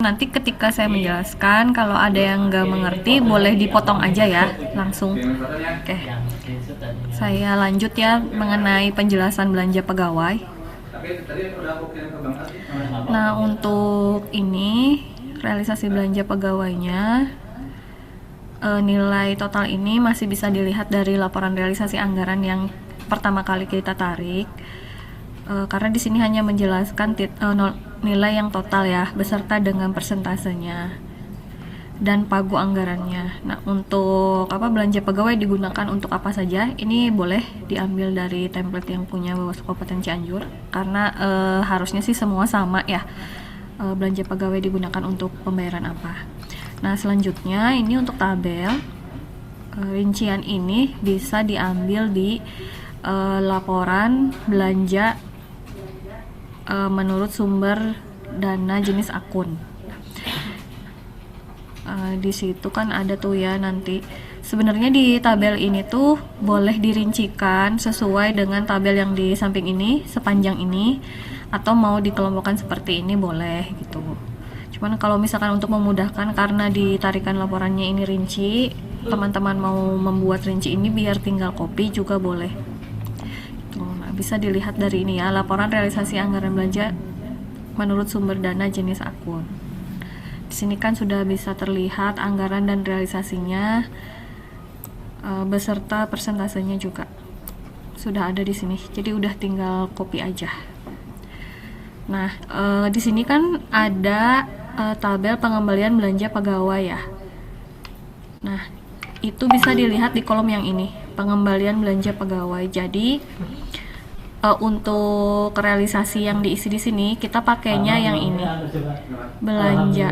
nanti ketika saya menjelaskan kalau ada yang nggak mengerti boleh dipotong aja ya langsung. Oke, saya lanjut ya mengenai penjelasan belanja pegawai. Nah, untuk ini realisasi belanja pegawainya, nilai total ini masih bisa dilihat dari laporan realisasi anggaran yang pertama kali kita tarik, karena di sini hanya menjelaskan nilai yang total ya beserta dengan persentasenya dan pagu anggarannya. Nah, untuk belanja pegawai digunakan untuk apa saja? Ini boleh diambil dari template yang punya Bawaslu Kabupaten Cianjur karena harusnya sih semua sama ya. Belanja pegawai digunakan untuk pembayaran apa. Nah, selanjutnya ini untuk tabel rincian ini bisa diambil di laporan belanja menurut sumber dana jenis akun. Di situ kan ada tuh ya nanti. Sebenarnya di tabel ini tuh boleh dirincikan sesuai dengan tabel yang di samping ini, sepanjang ini, atau mau dikelompokkan seperti ini boleh gitu. Cuman kalau misalkan untuk memudahkan karena ditarikan laporannya ini rinci, teman-teman mau membuat rinci ini biar tinggal copy juga boleh. Nah, bisa dilihat dari ini ya, laporan realisasi anggaran belanja menurut sumber dana jenis akun. Di sini kan sudah bisa terlihat anggaran dan realisasinya beserta persentasenya juga sudah ada di sini. Jadi udah tinggal copy aja. Nah, di sini kan ada tabel pengembalian belanja pegawai ya. Nah, itu bisa dilihat di kolom yang ini, pengembalian belanja pegawai. Jadi untuk realisasi yang diisi di sini kita pakainya yang ini, belanja,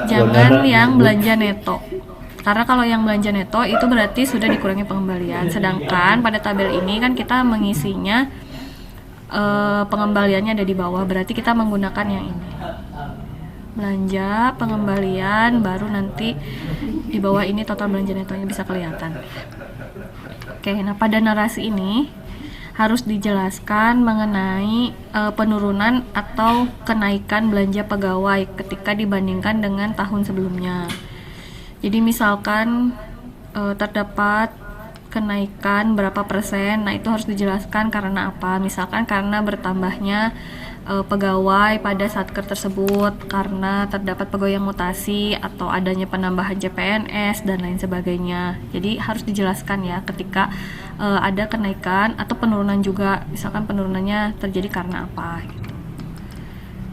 jangan yang belanja neto, karena kalau yang belanja neto itu berarti sudah dikurangi pengembalian. Sedangkan pada tabel ini kan kita mengisinya pengembaliannya ada di bawah, berarti kita menggunakan yang ini, belanja pengembalian, baru nanti di bawah ini total belanja netonya bisa kelihatan. Oke, nah pada narasi ini harus dijelaskan mengenai penurunan atau kenaikan belanja pegawai ketika dibandingkan dengan tahun sebelumnya. Jadi misalkan terdapat kenaikan berapa persen, nah itu harus dijelaskan karena apa. Misalkan karena bertambahnya pegawai pada satker tersebut, karena terdapat pegawai yang mutasi, atau adanya penambahan CPNS dan lain sebagainya. Jadi harus dijelaskan ya ketika ada kenaikan atau penurunan juga, misalkan penurunannya terjadi karena apa gitu.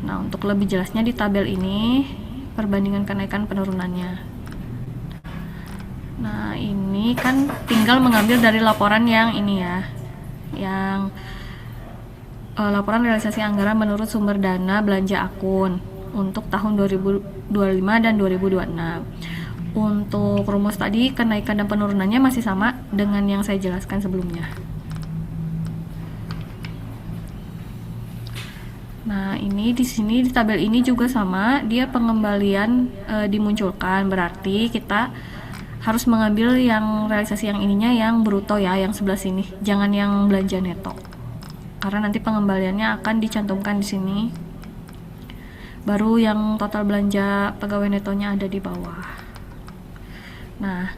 Nah, untuk lebih jelasnya di tabel ini perbandingan kenaikan penurunannya. Nah, ini kan tinggal mengambil dari laporan yang ini ya, yang laporan realisasi anggaran menurut sumber dana belanja akun untuk tahun 2025 dan 2026. Untuk rumus tadi kenaikan dan penurunannya masih sama dengan yang saya jelaskan sebelumnya. Nah, ini di sini di tabel ini juga sama, dia pengembalian dimunculkan, berarti kita harus mengambil yang realisasi yang ininya yang bruto ya, yang sebelah sini, jangan yang belanja neto. Karena nanti pengembaliannya akan dicantumkan di sini. Baru yang total belanja pegawai netonya ada di bawah. Nah,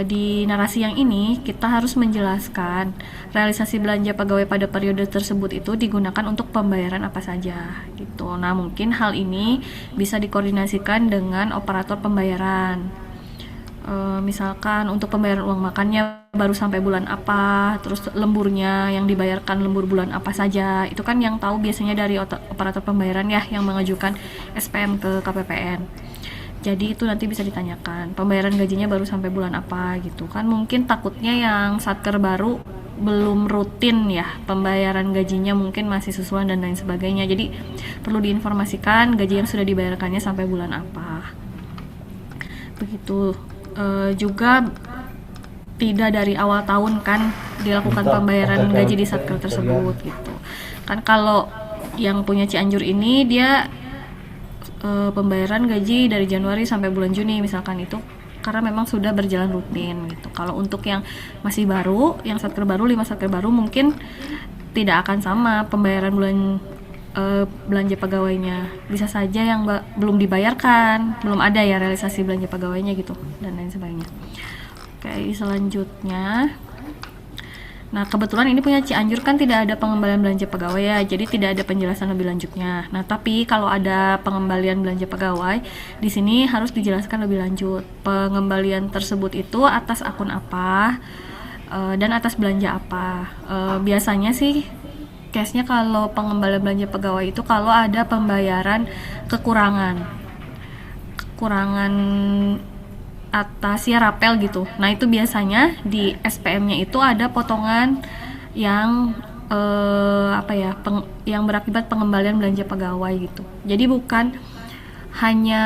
di narasi yang ini kita harus menjelaskan realisasi belanja pegawai pada periode tersebut itu digunakan untuk pembayaran apa saja gitu. Nah, mungkin hal ini bisa dikoordinasikan dengan operator pembayaran. Misalkan untuk pembayaran uang makannya baru sampai bulan apa, terus lemburnya yang dibayarkan lembur bulan apa saja, itu kan yang tahu biasanya dari operator pembayaran ya, yang mengajukan SPM ke KPPN. Jadi itu nanti bisa ditanyakan, pembayaran gajinya baru sampai bulan apa gitu kan. Mungkin takutnya yang satker baru belum rutin ya, pembayaran gajinya mungkin masih susulan dan lain sebagainya. Jadi perlu diinformasikan gaji yang sudah dibayarkannya sampai bulan apa. Begitu. Juga tidak dari awal tahun kan dilakukan pembayaran gaji di satker tersebut gitu. Kan kalau yang punya Cianjur ini dia pembayaran gaji dari Januari sampai bulan Juni misalkan, itu karena memang sudah berjalan rutin gitu. Kalau untuk yang masih baru, yang satker baru, 5 satker baru mungkin tidak akan sama pembayaran bulan belanja pegawainya. Bisa saja yang belum dibayarkan, belum ada ya realisasi belanja pegawainya gitu, dan lain sebagainya. Oke, selanjutnya. Nah, kebetulan ini punya Cianjur kan tidak ada pengembalian belanja pegawai ya, jadi tidak ada penjelasan lebih lanjutnya. Nah, tapi kalau ada pengembalian belanja pegawai, di sini harus dijelaskan lebih lanjut. Pengembalian tersebut itu atas akun apa, dan atas belanja apa. Biasanya sih case-nya kalau pengembalian belanja pegawai itu kalau ada pembayaran kekurangan atas ya rapel gitu. Nah, itu biasanya di SPM-nya itu ada potongan yang yang berakibat pengembalian belanja pegawai gitu. Jadi bukan hanya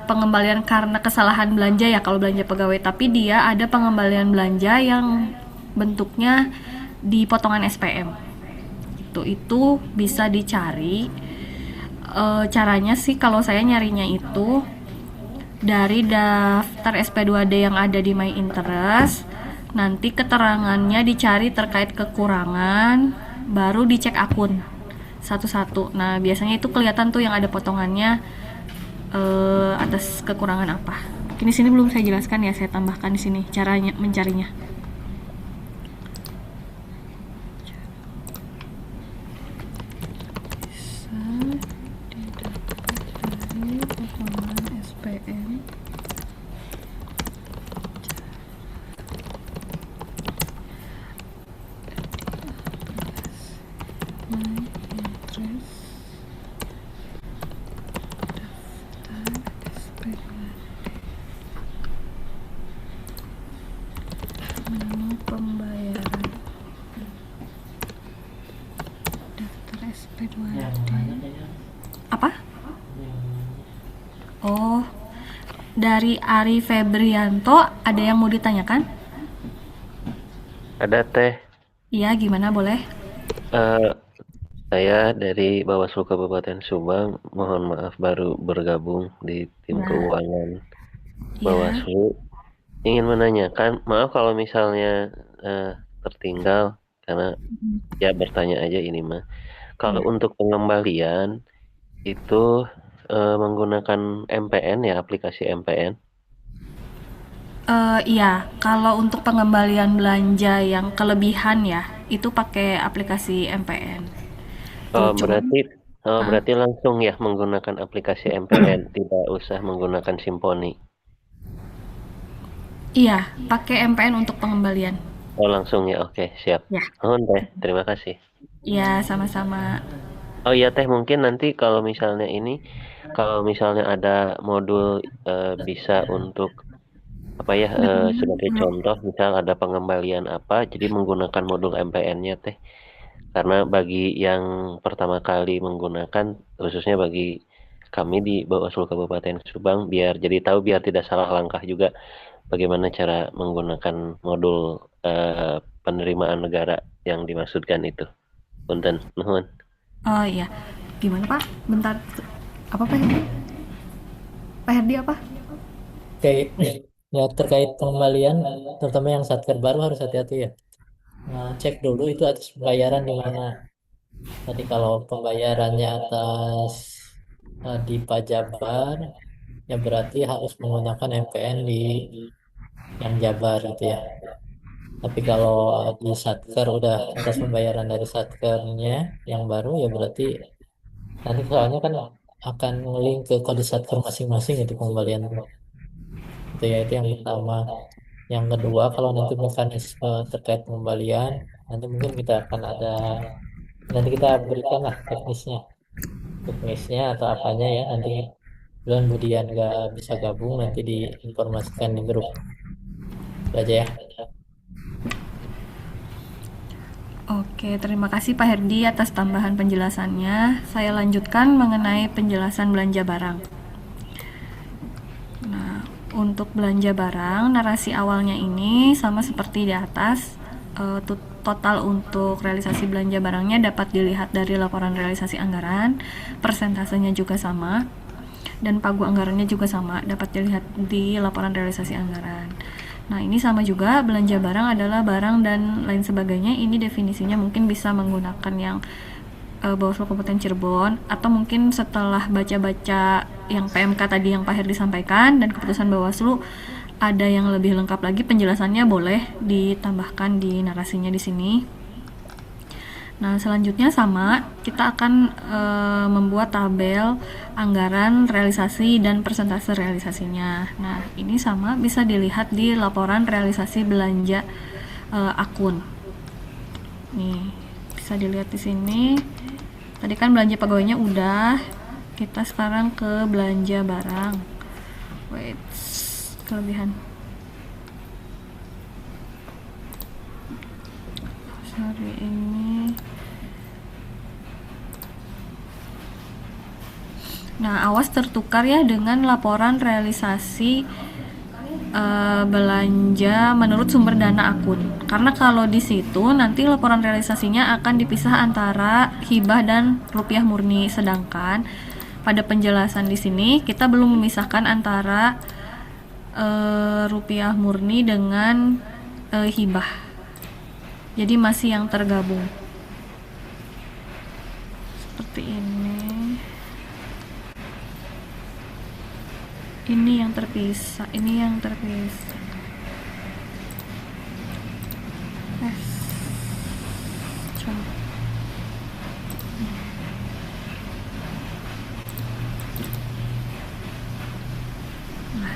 pengembalian karena kesalahan belanja ya kalau belanja pegawai, tapi dia ada pengembalian belanja yang bentuknya di potongan SPM. Itu bisa dicari. Caranya sih kalau saya nyarinya itu dari daftar SP2D yang ada di My Interest, nanti keterangannya dicari terkait kekurangan, baru dicek akun satu-satu. Nah, biasanya itu kelihatan tuh yang ada potongannya atas kekurangan apa. Ini sini belum saya jelaskan ya, saya tambahkan di sini caranya mencarinya. Pembayaran daftar SP2D apa? Oh, dari Ari Febrianto, ada yang mau ditanyakan? Ada teh, Iya, gimana boleh? eh, saya dari Bawaslu Kabupaten Subang, mohon maaf baru bergabung di tim Nah, keuangan iya. Bawaslu. Ingin menanyakan, maaf kalau misalnya tertinggal, karena ya bertanya aja ini mah. Kalau Iya. untuk pengembalian itu menggunakan MPN ya, aplikasi MPN. Iya, kalau untuk pengembalian belanja yang kelebihan ya, itu pakai aplikasi MPN. Tuh, Oh, cuman, berarti ah, berarti langsung ya menggunakan aplikasi MPN, tidak usah menggunakan Simponi. iya, pakai MPN untuk pengembalian. Oh, langsung ya, oke, siap. Ya, Nuhun teh, terima kasih. iya, sama-sama. Oh iya teh, mungkin nanti kalau misalnya ada modul bisa untuk apa ya, sebagai contoh misal ada pengembalian apa, jadi menggunakan modul MPN-nya teh. Karena bagi yang pertama kali menggunakan, khususnya bagi kami di Bawaslu Kabupaten Subang, biar tidak salah langkah juga bagaimana cara menggunakan modul penerimaan negara yang dimaksudkan itu. Punten, nuhun. Oh iya, gimana Pak? Bentar, apa Pak Herdi? Pak Herdi apa? Kayak ya terkait pengembalian, terutama yang satker baru harus hati-hati ya. Nah, cek dulu itu atas pembayaran di mana. Tadi kalau pembayarannya atas di Pajabar, ya berarti harus menggunakan MPN di yang Jabar gitu ya. Tapi kalau di satker udah atas pembayaran dari satkernya yang baru, ya berarti nanti soalnya kan akan link ke kode satker masing-masing itu pengembalian itu ya, itu yang pertama. Yang kedua, kalau nanti mekanisme terkait pengembalian, nanti mungkin kita akan ada, nanti kita berikan lah teknisnya atau apanya ya. Nanti bulan Budian nggak bisa gabung, nanti diinformasikan di grup. Itu aja ya. Oke, terima kasih Pak Herdi atas tambahan penjelasannya. Saya lanjutkan mengenai penjelasan belanja barang. Nah, untuk belanja barang, narasi awalnya ini sama seperti di atas. Total untuk realisasi belanja barangnya dapat dilihat dari laporan realisasi anggaran, persentasenya juga sama, dan pagu anggarannya juga sama, dapat dilihat di laporan realisasi anggaran. Nah, ini sama juga, belanja barang adalah barang dan lain sebagainya. Ini definisinya mungkin bisa menggunakan yang Bawaslu Kabupaten Cirebon, atau mungkin setelah baca-baca yang PMK tadi yang Pak Herdi sampaikan dan keputusan Bawaslu ada yang lebih lengkap lagi penjelasannya, boleh ditambahkan di narasinya di sini. Nah, selanjutnya sama, kita akan membuat tabel anggaran realisasi dan persentase realisasinya. Nah, ini sama bisa dilihat di laporan realisasi belanja akun. Nih, bisa dilihat di sini. Tadi kan belanja pegawainya udah. Kita sekarang ke belanja barang. Wait, kelebihan. Sorry, ini. Nah, awas tertukar ya dengan laporan realisasi belanja menurut sumber dana akun. Karena kalau di situ nanti laporan realisasinya akan dipisah antara hibah dan rupiah murni. Sedangkan pada penjelasan di sini kita belum memisahkan antara rupiah murni dengan hibah. Jadi masih yang tergabung. Seperti ini. Ini yang terpisah, ini yang terpisah. Coba. Nah,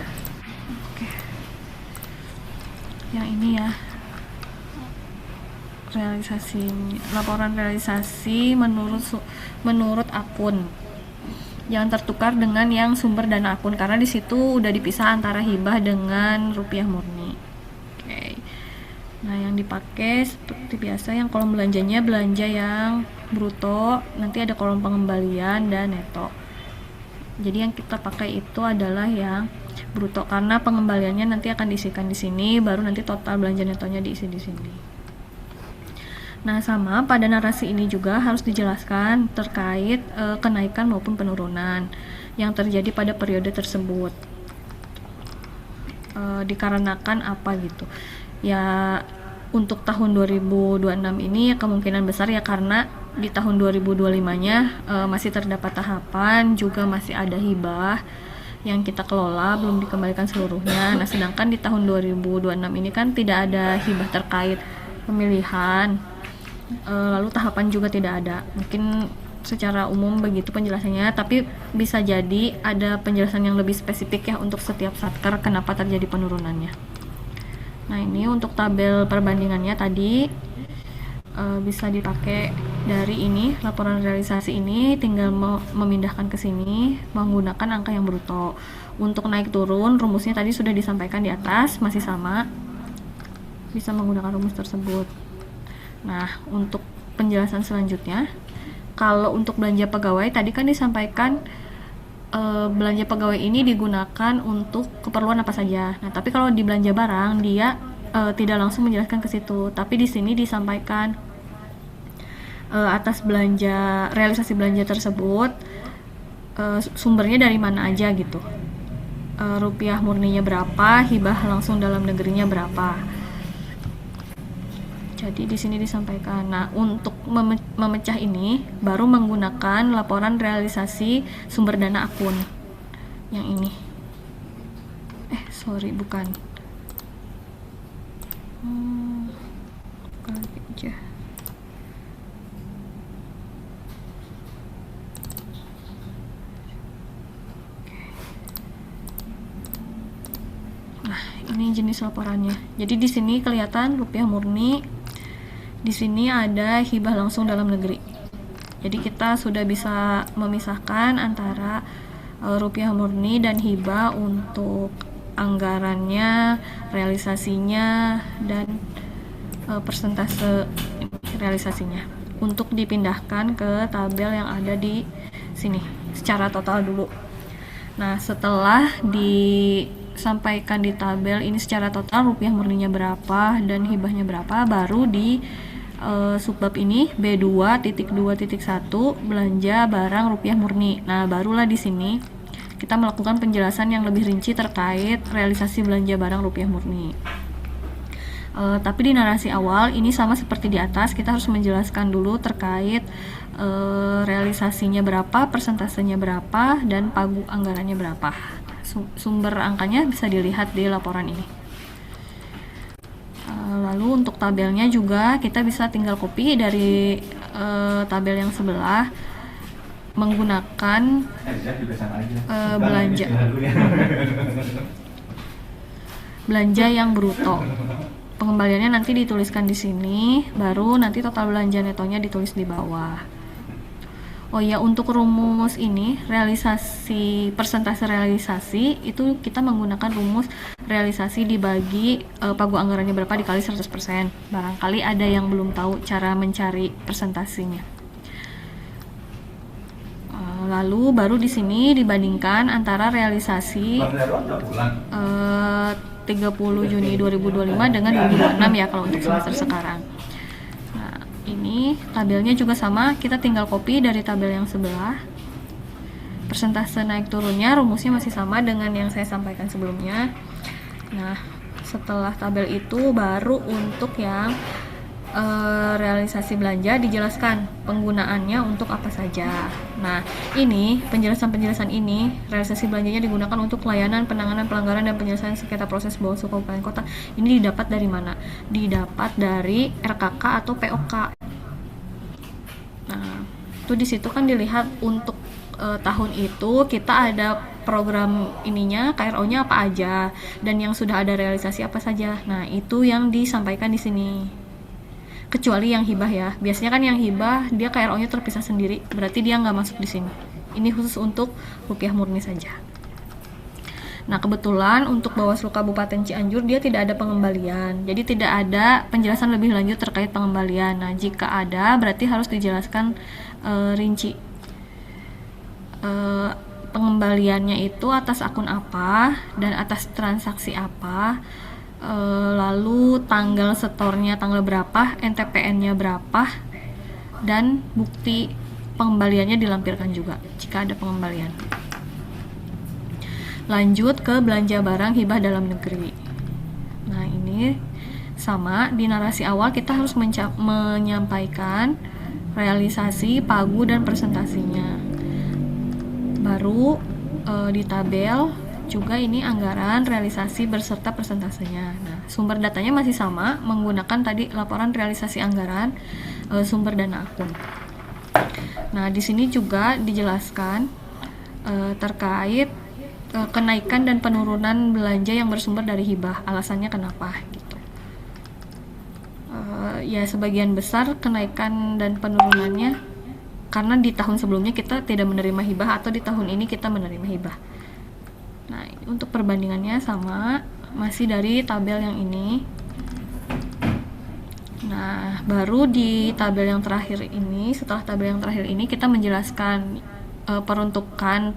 oke. Yang ini ya. Laporan realisasi menurut akun. Jangan tertukar dengan yang sumber dana akun karena di situ udah dipisah antara hibah dengan rupiah murni. Oke. Nah, yang dipakai seperti biasa yang kolom belanjanya belanja yang bruto, nanti ada kolom pengembalian dan neto. Jadi yang kita pakai itu adalah yang bruto karena pengembaliannya nanti akan diisikan di sini, baru nanti total belanja netonya diisi di sini. Nah, sama pada narasi ini juga harus dijelaskan terkait kenaikan maupun penurunan yang terjadi pada periode tersebut. Dikarenakan apa gitu. Ya, untuk tahun 2026 ini kemungkinan besar ya karena di tahun 2025-nya masih terdapat tahapan, juga masih ada hibah yang kita kelola belum dikembalikan seluruhnya. Nah, sedangkan di tahun 2026 ini kan tidak ada hibah terkait pemilihan. Lalu tahapan juga tidak ada. Mungkin secara umum begitu penjelasannya, tapi bisa jadi ada penjelasan yang lebih spesifik ya untuk setiap satker kenapa terjadi penurunannya. Nah, ini untuk tabel perbandingannya tadi bisa dipakai dari ini, laporan realisasi ini tinggal memindahkan ke sini menggunakan angka yang bruto. Untuk naik turun rumusnya tadi sudah disampaikan di atas, masih sama. Bisa menggunakan rumus tersebut. Nah, untuk penjelasan selanjutnya, kalau untuk belanja pegawai tadi kan disampaikan belanja pegawai ini digunakan untuk keperluan apa saja. Nah, tapi kalau di belanja barang dia tidak langsung menjelaskan ke situ, tapi di sini disampaikan atas realisasi belanja tersebut sumbernya dari mana aja gitu. Rupiah murninya berapa, hibah langsung dalam negerinya berapa. Jadi di sini disampaikan. Nah, untuk memecah ini baru menggunakan laporan realisasi sumber dana akun. Yang ini. Bukan. Bukan aja. Nah, ini jenis laporannya. Jadi di sini kelihatan rupiah murni. Di sini ada hibah langsung dalam negeri. Jadi kita sudah bisa memisahkan antara rupiah murni dan hibah untuk anggarannya, realisasinya, dan persentase realisasinya. Untuk dipindahkan ke tabel yang ada di sini secara total dulu. Nah, setelah disampaikan di tabel ini secara total rupiah murninya berapa dan hibahnya berapa, baru di subbab ini B2.2.1 belanja barang rupiah murni. Nah, barulah di sini kita melakukan penjelasan yang lebih rinci terkait realisasi belanja barang rupiah murni. Tapi di narasi awal ini sama seperti di atas, kita harus menjelaskan dulu terkait realisasinya berapa, persentasenya berapa, dan pagu anggarannya berapa. Sumber angkanya bisa dilihat di laporan ini. Lalu untuk tabelnya juga kita bisa tinggal copy dari tabel yang sebelah menggunakan belanja yang bruto. Pengembaliannya nanti dituliskan di sini, baru nanti total belanja netonya ditulis di bawah. Oh ya, untuk rumus ini, realisasi, persentase realisasi, itu kita menggunakan rumus realisasi dibagi pagu anggarannya berapa dikali 100%. Barangkali ada yang belum tahu cara mencari persentasinya. Lalu baru di sini dibandingkan antara realisasi 30 Juni 2025 dengan 2026 ya kalau untuk semester sekarang. Nah, ini tabelnya juga sama, kita tinggal copy dari tabel yang sebelah. Persentase naik turunnya rumusnya masih sama dengan yang saya sampaikan sebelumnya. Nah, setelah tabel itu baru untuk yang realisasi belanja dijelaskan penggunaannya untuk apa saja. Nah, ini penjelasan ini realisasi belanjanya digunakan untuk pelayanan, penanganan pelanggaran dan penyelesaian sengketa proses Bawaslu Kabupaten Kota. Ini didapat dari mana? Didapat dari RKK atau POK. Nah, itu di situ kan dilihat untuk tahun itu kita ada program ininya, KRO-nya apa aja, dan yang sudah ada realisasi apa saja. Nah, itu yang disampaikan di sini. Kecuali yang hibah ya, biasanya kan yang hibah dia KRO-nya terpisah sendiri, berarti dia nggak masuk di sini. Ini khusus untuk rupiah murni saja. Nah, kebetulan untuk Bawaslu Kabupaten Cianjur dia tidak ada pengembalian, jadi tidak ada penjelasan lebih lanjut terkait pengembalian. Nah, jika ada berarti harus dijelaskan rinci. Pengembaliannya itu atas akun apa dan atas transaksi apa. Lalu tanggal setornya tanggal berapa, NTPN-nya berapa, dan bukti pengembaliannya dilampirkan juga jika ada pengembalian. Lanjut ke belanja barang hibah dalam negeri. Nah, ini sama, di narasi awal kita harus menyampaikan realisasi, pagu, dan presentasinya. Baru di tabel juga ini anggaran, realisasi beserta persentasenya. Nah, sumber datanya masih sama, menggunakan tadi laporan realisasi anggaran, sumber dana akun. Nah, di sini juga dijelaskan terkait kenaikan dan penurunan belanja yang bersumber dari hibah. Alasannya kenapa? Gitu. Ya, sebagian besar kenaikan dan penurunannya karena di tahun sebelumnya kita tidak menerima hibah atau di tahun ini kita menerima hibah. Nah, untuk perbandingannya sama, masih dari tabel yang ini. Nah, baru di tabel yang terakhir ini, setelah tabel yang terakhir ini kita menjelaskan peruntukan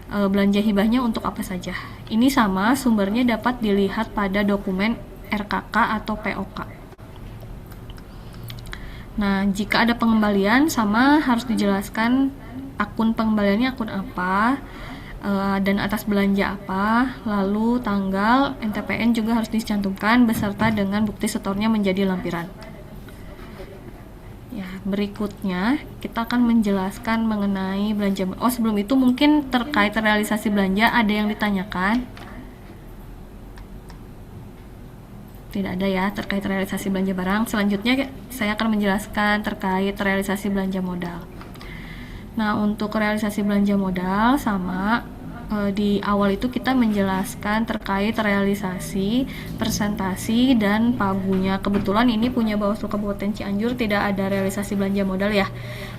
belanja hibahnya untuk apa saja. Ini sama, sumbernya dapat dilihat pada dokumen RKK atau POK. Nah, jika ada pengembalian sama harus dijelaskan akun pengembaliannya akun apa, dan atas belanja apa, lalu tanggal, NTPN juga harus dicantumkan beserta dengan bukti setornya menjadi lampiran. Ya, berikutnya kita akan menjelaskan mengenai belanja. Oh, sebelum itu mungkin terkait realisasi belanja ada yang ditanyakan? Tidak ada ya terkait realisasi belanja barang. Selanjutnya saya akan menjelaskan terkait realisasi belanja modal. Nah, untuk realisasi belanja modal sama di awal itu kita menjelaskan terkait realisasi, presentasi, dan pagunya. Kebetulan ini punya Bawaslu Kabupaten Cianjur tidak ada realisasi belanja modal ya.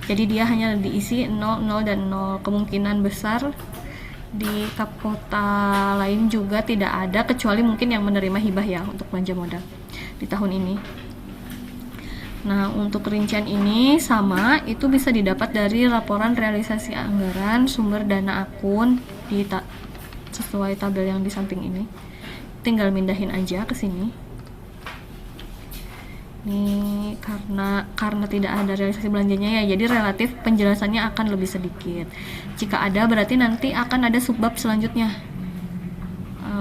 Jadi dia hanya diisi 0, 0, dan 0. Kemungkinan besar di Kapkota lain juga tidak ada, kecuali mungkin yang menerima hibah ya untuk belanja modal di tahun ini. Nah, untuk rincian ini sama, itu bisa didapat dari laporan realisasi anggaran, sumber dana akun sesuai tabel yang di samping ini. Tinggal mindahin aja ke sini. Ini karena tidak ada realisasi belanjanya ya, jadi relatif penjelasannya akan lebih sedikit. Jika ada berarti nanti akan ada subbab selanjutnya.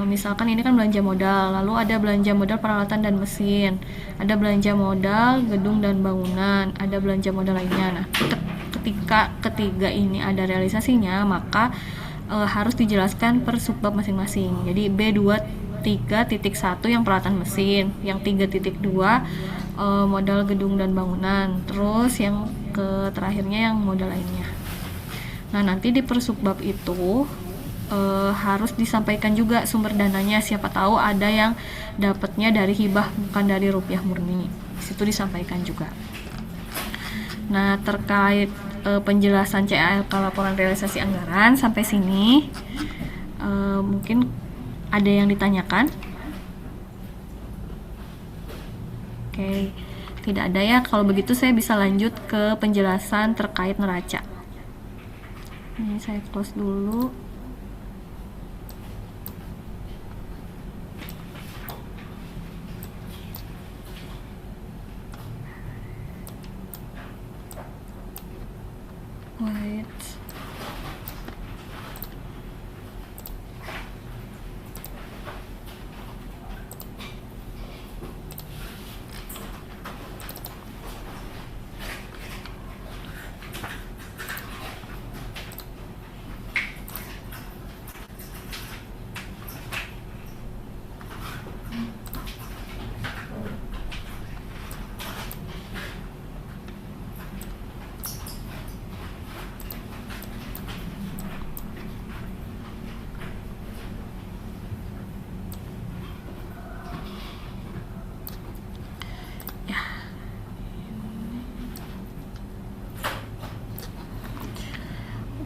Misalkan ini kan belanja modal, lalu ada belanja modal peralatan dan mesin, ada belanja modal gedung dan bangunan, ada belanja modal lainnya. Nah, ketika ketiga ini ada realisasinya, maka harus dijelaskan per subbab masing-masing. Jadi B23.1 yang peralatan mesin, yang 3.2 modal gedung dan bangunan, terus yang terakhirnya yang modal lainnya. Nah, nanti di persubbab itu harus disampaikan juga sumber dananya, siapa tahu ada yang dapatnya dari hibah bukan dari rupiah murni, situ disampaikan juga. Nah, terkait penjelasan CALK laporan realisasi anggaran sampai sini mungkin ada yang ditanyakan? Oke, tidak ada ya. Kalau begitu saya bisa lanjut ke penjelasan terkait neraca. Ini saya close dulu. Wait.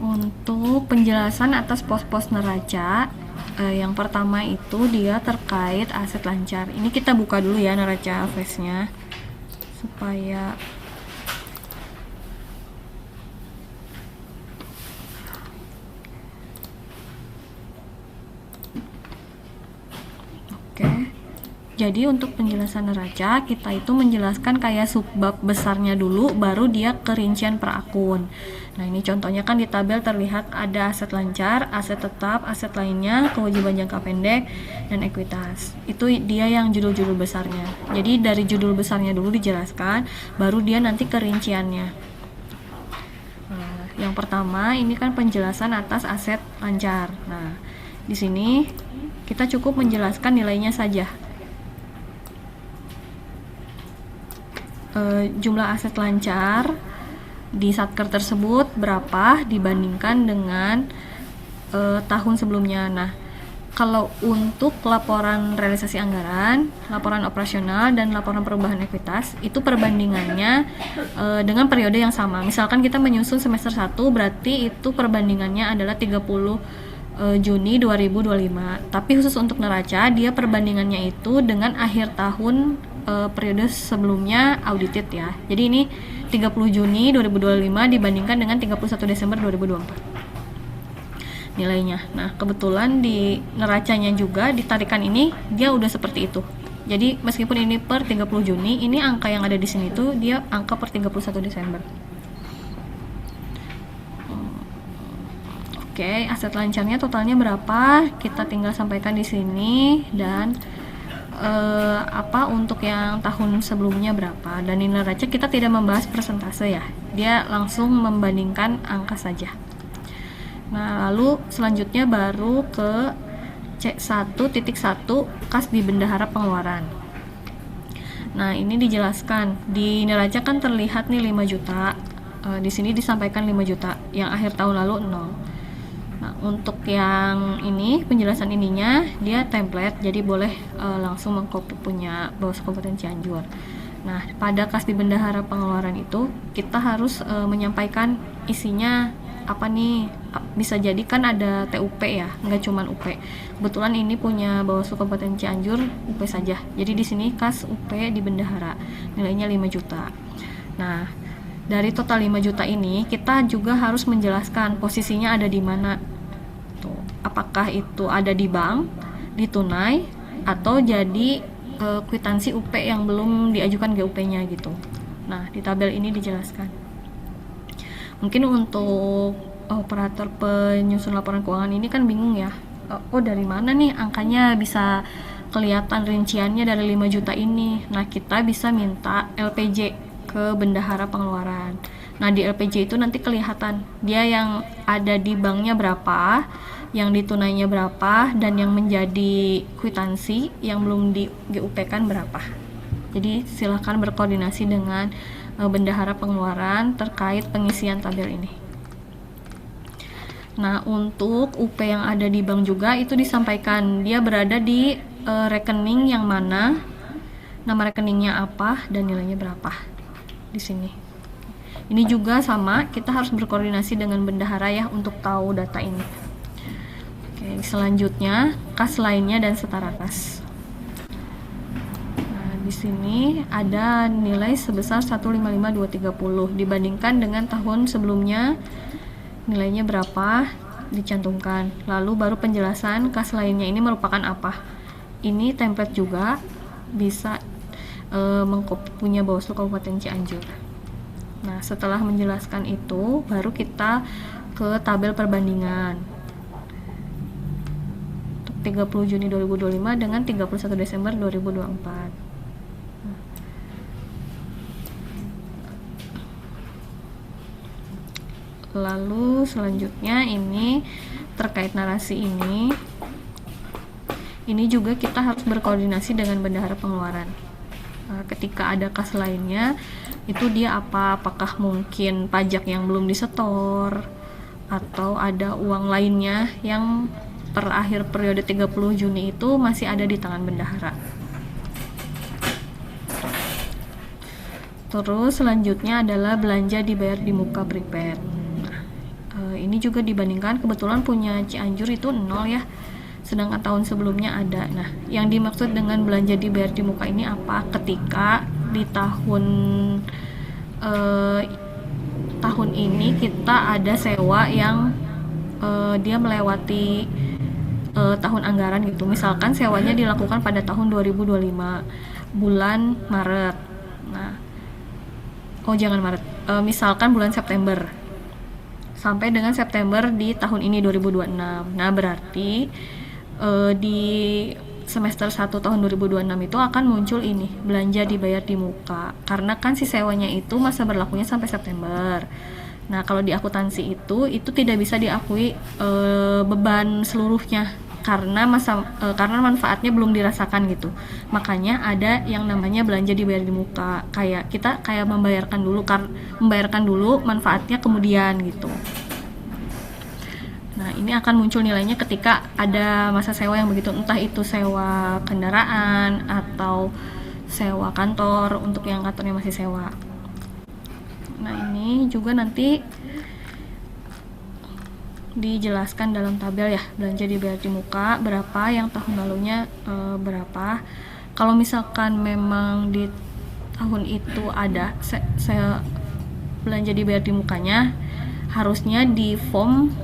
Untuk penjelasan atas pos-pos neraca, yang pertama itu dia terkait aset lancar. Ini kita buka dulu ya neraca face-nya supaya Jadi untuk penjelasan neraca, kita itu menjelaskan kayak subbab besarnya dulu, baru dia kerincian per akun. Nah, ini contohnya kan di tabel terlihat ada aset lancar, aset tetap, aset lainnya, kewajiban jangka pendek, dan ekuitas. Itu dia yang judul-judul besarnya. Jadi dari judul besarnya dulu dijelaskan, baru dia nanti kerinciannya. Nah, yang pertama ini kan penjelasan atas aset lancar. Nah, di sini kita cukup menjelaskan nilainya saja. Jumlah aset lancar di satker tersebut berapa dibandingkan dengan tahun sebelumnya. Nah, kalau untuk laporan realisasi anggaran, laporan operasional, dan laporan perubahan ekuitas, itu perbandingannya dengan periode yang sama. Misalkan kita menyusun semester 1, berarti itu perbandingannya adalah 30 Juni 2025. Tapi khusus untuk neraca, dia perbandingannya itu dengan akhir tahun periode sebelumnya audited ya. Jadi ini 30 Juni 2025 dibandingkan dengan 31 Desember 2024 nilainya. Nah, kebetulan di neracanya juga ditarikan ini dia udah seperti itu. Jadi meskipun ini per 30 Juni, ini angka yang ada di sini tuh dia angka per 31 Desember. Oke, aset lancarnya totalnya berapa? Kita tinggal sampaikan di sini, dan untuk yang tahun sebelumnya berapa. Dan di neraca kita tidak membahas persentase ya, dia langsung membandingkan angka saja. Nah, lalu selanjutnya baru ke C1.1 kas di bendahara pengeluaran. Nah, ini dijelaskan di neraca kan terlihat nih 5 juta, di sini disampaikan 5 juta, yang akhir tahun lalu 0. Nah, untuk yang ini penjelasan ininya dia template, jadi boleh langsung mengcopy punya Bawaslu Kabupaten Cianjur. Nah, pada kas di bendahara pengeluaran itu kita harus menyampaikan isinya apa nih. Bisa jadi kan ada TUP ya, nggak cuman UP. Kebetulan ini punya Bawaslu Kabupaten Cianjur UP saja. Jadi di sini kas UP di bendahara nilainya 5 juta. Nah, dari total 5 juta ini kita juga harus menjelaskan posisinya ada di mana. Tuh, apakah itu ada di bank, di tunai, atau jadi kwitansi UP yang belum diajukan GUP-nya gitu. Nah, di tabel ini dijelaskan. Mungkin untuk operator penyusun laporan keuangan ini kan bingung ya. Dari mana nih angkanya bisa kelihatan rinciannya dari 5 juta ini. Nah, kita bisa minta LPJ ke bendahara pengeluaran. Nah, di LPJ itu nanti kelihatan dia yang ada di banknya berapa, yang ditunainya berapa, dan yang menjadi kwitansi yang belum di GUP-kan berapa. Jadi silahkan berkoordinasi dengan bendahara pengeluaran terkait pengisian tabel ini. Nah, untuk UP yang ada di bank juga itu disampaikan dia berada di rekening yang mana, nama rekeningnya apa, dan nilainya berapa di sini. Ini juga sama, kita harus berkoordinasi dengan bendahara ya untuk tahu data ini. Oke, selanjutnya kas lainnya dan setara kas. Nah, di sini ada nilai sebesar 155.230 dibandingkan dengan tahun sebelumnya nilainya berapa dicantumkan. Lalu baru penjelasan kas lainnya ini merupakan apa. Ini template juga bisa punya Bawaslu Kabupaten Cianjur. Nah, setelah menjelaskan itu, baru kita ke tabel perbandingan. Untuk 30 Juni 2025 dengan 31 Desember 2024. Lalu selanjutnya ini terkait narasi ini. Ini juga kita harus berkoordinasi dengan bendahara pengeluaran. Ketika ada kas lainnya, itu dia apakah mungkin pajak yang belum disetor atau ada uang lainnya yang per akhir periode 30 Juni itu masih ada di tangan bendahara. Terus selanjutnya adalah belanja dibayar di muka prepaid. Nah, ini juga dibandingkan kebetulan punya Cianjur itu 0 ya, sedangkan tahun sebelumnya ada. Nah, yang dimaksud dengan belanja dibayar di muka ini apa? Ketika di tahun ini kita ada sewa yang dia melewati tahun anggaran gitu. Misalkan sewanya dilakukan pada tahun 2025 bulan Maret. Nah, jangan Maret. Misalkan bulan September sampai dengan September di tahun ini 2026. Nah, berarti di semester 1 tahun 2026 itu akan muncul ini belanja dibayar di muka, karena kan si sewanya itu masa berlakunya sampai September. Nah, kalau di akuntansi itu tidak bisa diakui beban seluruhnya karena karena manfaatnya belum dirasakan gitu. Makanya ada yang namanya belanja dibayar di muka, kayak kita membayarkan dulu manfaatnya kemudian gitu. Nah, ini akan muncul nilainya ketika ada masa sewa yang begitu, entah itu sewa kendaraan atau sewa kantor untuk yang kantornya masih sewa. Nah, ini juga nanti dijelaskan dalam tabel ya, belanja dibayar di muka berapa, yang tahun lalunya berapa. Kalau misalkan memang di tahun itu ada belanja dibayar di mukanya, harusnya di form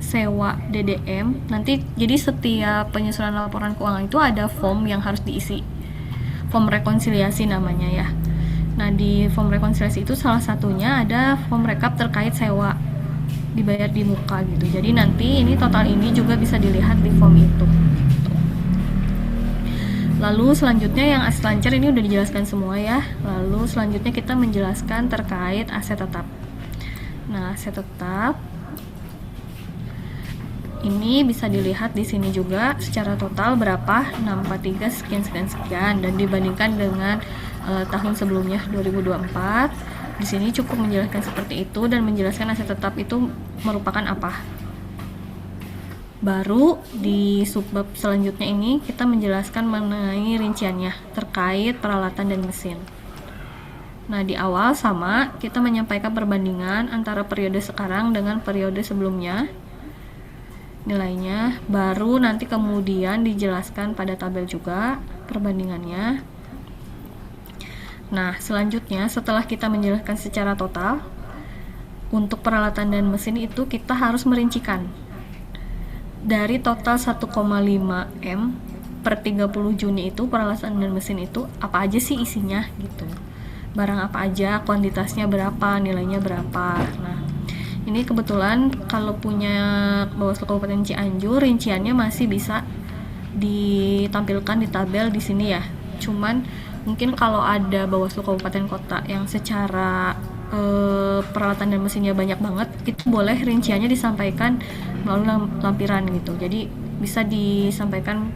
sewa DDM nanti. Jadi setiap penyusunan laporan keuangan itu ada form yang harus diisi, form rekonsiliasi namanya ya. Nah, di form rekonsiliasi itu salah satunya ada form rekap terkait sewa dibayar di muka gitu. Jadi nanti ini total ini juga bisa dilihat di form itu. Lalu selanjutnya yang aset lancar ini udah dijelaskan semua ya. Lalu selanjutnya kita menjelaskan terkait aset tetap. Nah, aset tetap ini bisa dilihat di sini juga secara total berapa, 643 sekian dan dibandingkan dengan tahun sebelumnya 2024. Di sini cukup menjelaskan seperti itu dan menjelaskan aset tetap itu merupakan apa. Baru di subbab selanjutnya ini kita menjelaskan mengenai rinciannya terkait peralatan dan mesin. Nah, di awal sama kita menyampaikan perbandingan antara periode sekarang dengan periode sebelumnya nilainya, baru nanti kemudian dijelaskan pada tabel juga perbandingannya. Nah, selanjutnya setelah kita menjelaskan secara total untuk peralatan dan mesin itu kita harus merincikan dari total 1,5 M per 30 Juni itu peralatan dan mesin itu apa aja sih isinya gitu, barang apa aja, kuantitasnya berapa, nilainya berapa. Nah, ini kebetulan kalau punya Bawaslu Kabupaten Cianjur rinciannya masih bisa ditampilkan di tabel di sini ya. Cuman mungkin kalau ada Bawaslu Kabupaten Kota yang secara peralatan dan mesinnya banyak banget, itu boleh rinciannya disampaikan melalui lampiran gitu. Jadi bisa disampaikan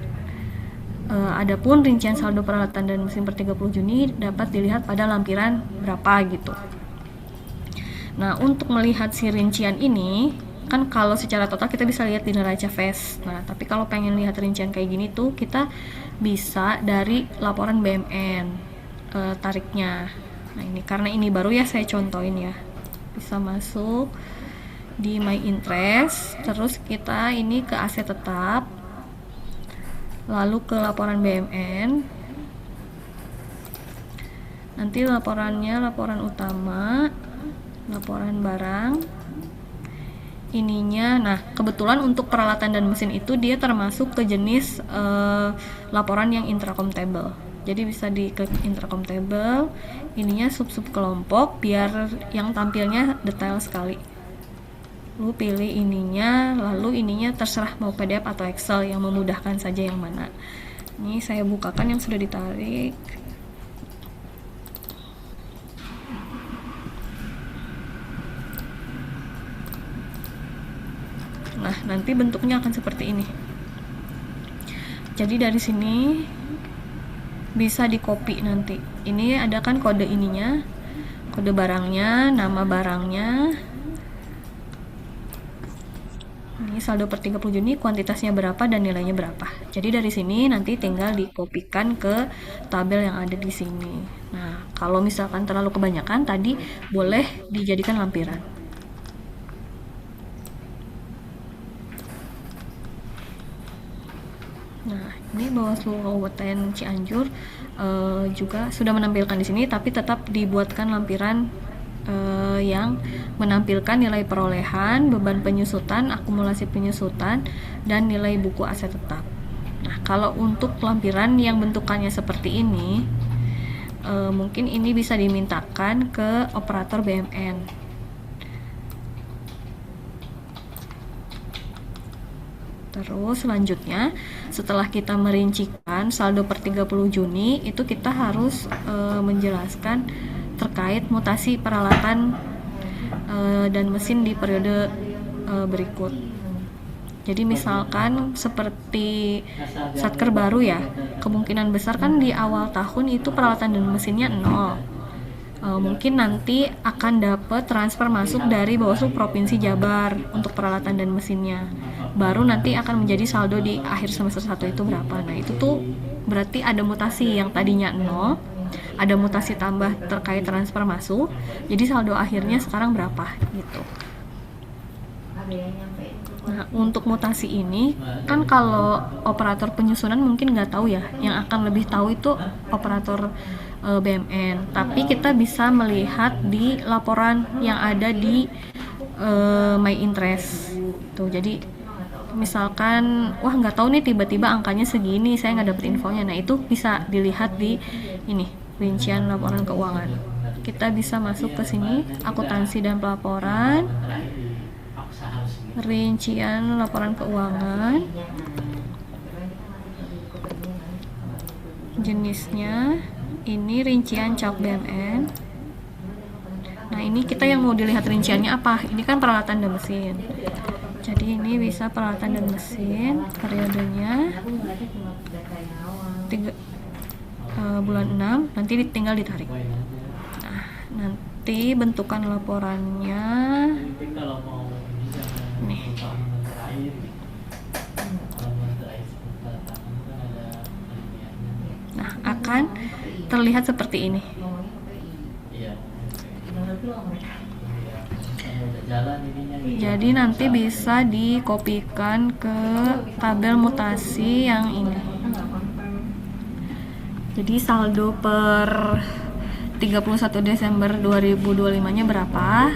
adapun rincian saldo peralatan dan mesin per 30 Juni dapat dilihat pada lampiran berapa gitu. Nah, untuk melihat si rincian ini, kan kalau secara total kita bisa lihat di neraca FES. Nah, tapi kalau pengen lihat rincian kayak gini tuh, kita bisa dari laporan BMN tariknya. Nah, ini karena ini baru ya, saya contohin ya. Bisa masuk di My Interest, terus kita ini ke aset tetap, lalu ke laporan BMN. Nanti laporannya laporan utama, laporan barang, ininya. Nah, kebetulan untuk peralatan dan mesin itu dia termasuk ke jenis laporan yang intracom table. Jadi bisa diklik intracom table, ininya sub-sub kelompok biar yang tampilnya detail sekali. Lalu pilih ininya, lalu ininya terserah mau PDF atau Excel, yang memudahkan saja yang mana. Ini saya bukakan yang sudah ditarik. Nah, nanti bentuknya akan seperti ini. Jadi dari sini bisa di copy nanti. Ini ada kan kode ininya, kode barangnya, nama barangnya. Ini saldo per 30 Juni, kuantitasnya berapa dan nilainya berapa. Jadi dari sini nanti tinggal dikopikan ke tabel yang ada di sini. Nah, kalau misalkan terlalu kebanyakan tadi boleh dijadikan lampiran. Nah, ini Bawaslu Kabupaten Cianjur juga sudah menampilkan di sini, tapi tetap dibuatkan lampiran yang menampilkan nilai perolehan, beban penyusutan, akumulasi penyusutan, dan nilai buku aset tetap. Nah, kalau untuk lampiran yang bentukannya seperti ini, mungkin ini bisa dimintakan ke operator BMN. Terus selanjutnya, setelah kita merincikan saldo per 30 Juni, itu kita harus menjelaskan terkait mutasi peralatan dan mesin di periode berikut. Jadi misalkan seperti satker baru ya, kemungkinan besar kan di awal tahun itu peralatan dan mesinnya 0. Mungkin nanti akan dapat transfer masuk dari Bawaslu Provinsi Jabar untuk peralatan dan mesinnya. Baru nanti akan menjadi saldo di akhir semester 1 itu berapa. Nah, itu tuh berarti ada mutasi yang tadinya 0, ada mutasi tambah terkait transfer masuk. Jadi saldo akhirnya sekarang berapa gitu. Nah, untuk mutasi ini kan kalau operator penyusunan mungkin nggak tahu ya, yang akan lebih tahu itu operator BMN. Tapi kita bisa melihat di laporan yang ada di My Interest. Tuh, jadi misalkan, wah nggak tahu nih tiba-tiba angkanya segini, saya nggak dapet infonya. Nah, itu bisa dilihat di ini rincian laporan keuangan. Kita bisa masuk ke sini, akuntansi dan pelaporan, rincian laporan keuangan, jenisnya ini rincian cap BMN. Nah, ini kita yang mau dilihat rinciannya apa? Ini kan peralatan dan mesin. Jadi ini bisa peralatan dan mesin, periodenya bulan 6, nanti tinggal ditarik. Nah, nanti bentukan laporannya nih. Nah, akan terlihat seperti ini. Jadi nanti bisa dikopikan ke tabel mutasi yang ini. Jadi saldo per 31 Desember 2025-nya berapa?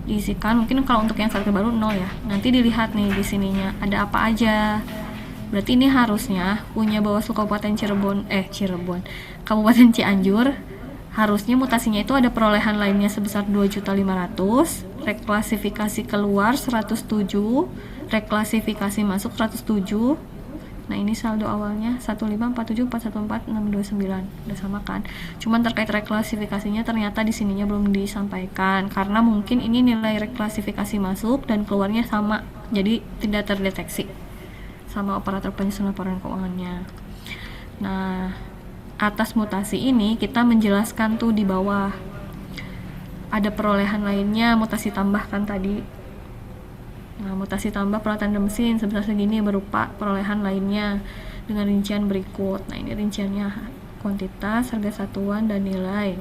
Diisikan, mungkin kalau untuk yang saldo baru 0 ya. Nanti dilihat nih di sininya ada apa aja. Berarti ini harusnya punya Bawaslu Kabupaten Kabupaten Cianjur, harusnya mutasinya itu ada perolehan lainnya sebesar 2.500.000, reklasifikasi keluar 107, reklasifikasi masuk 107, Nah ini saldo awalnya 1547414,629, udah sama kan. Cuman terkait reklasifikasinya ternyata di sininya belum disampaikan karena mungkin ini nilai reklasifikasi masuk dan keluarnya sama, jadi tidak terdeteksi sama operator penyusun laporan keuangannya. Nah atas mutasi ini kita menjelaskan tuh di bawah ada perolehan lainnya, mutasi tambahkan tadi. Nah, mutasi tambah peralatan dan mesin sebesar segini berupa perolehan lainnya dengan rincian berikut. Nah, ini rinciannya kuantitas, harga satuan, dan nilai.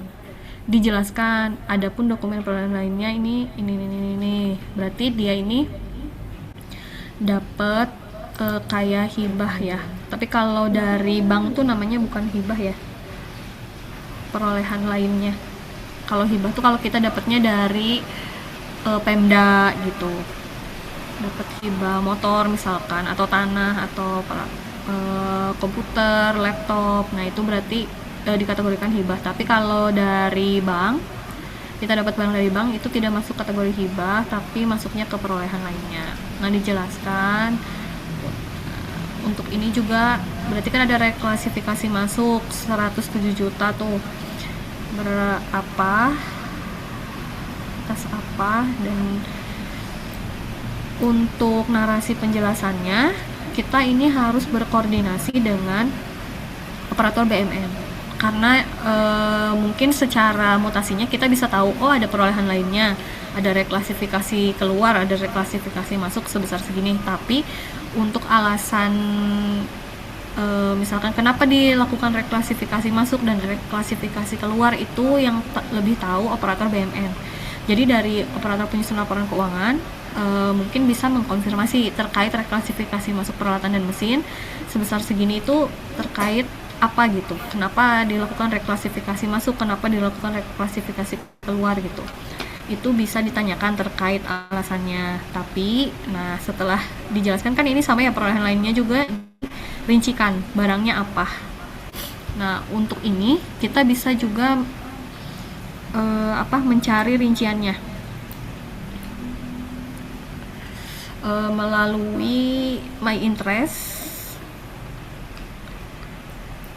Dijelaskan, adapun dokumen perolehan lainnya ini. Berarti dia ini dapat kayak hibah ya. Tapi kalau dari bank tuh namanya bukan hibah ya. Perolehan lainnya. Kalau hibah tuh kalau kita dapatnya dari Pemda gitu. Dapat hibah motor misalkan atau tanah atau komputer, laptop. Nah, itu berarti dikategorikan hibah. Tapi kalau dari bank, kita dapat barang dari bank itu tidak masuk kategori hibah, tapi masuknya ke perolehan lainnya. Nah, dijelaskan untuk ini juga berarti kan ada reklasifikasi masuk 107 juta tuh. Berapa? Atas apa dan untuk narasi penjelasannya kita ini harus berkoordinasi dengan operator BMN karena mungkin secara mutasinya kita bisa tahu ada perolehan lainnya, ada reklasifikasi keluar, ada reklasifikasi masuk sebesar segini, tapi untuk alasan misalkan kenapa dilakukan reklasifikasi masuk dan reklasifikasi keluar itu yang lebih tahu operator BMN. Jadi dari operator penyusun laporan keuangan mungkin bisa mengkonfirmasi terkait reklasifikasi masuk peralatan dan mesin sebesar segini itu terkait apa gitu, kenapa dilakukan reklasifikasi masuk, kenapa dilakukan reklasifikasi keluar gitu, itu bisa ditanyakan terkait alasannya. Tapi nah setelah dijelaskan kan ini sama ya, perolehan lainnya juga rincikan barangnya apa. Nah untuk ini kita bisa juga mencari rinciannya melalui My Interest,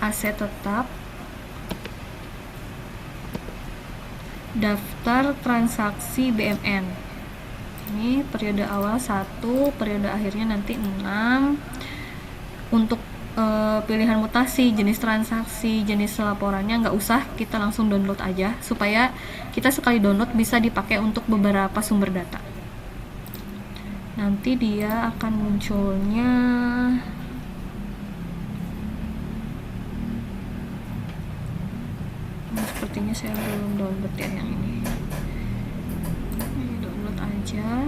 aset tetap, daftar transaksi BMN. Ini periode awal 1, periode akhirnya nanti 6. Untuk pilihan mutasi, jenis transaksi, jenis laporannya nggak usah, kita langsung download aja supaya kita sekali download bisa dipakai untuk beberapa sumber data. Nanti dia akan munculnya sepertinya saya belum download yang ini download aja.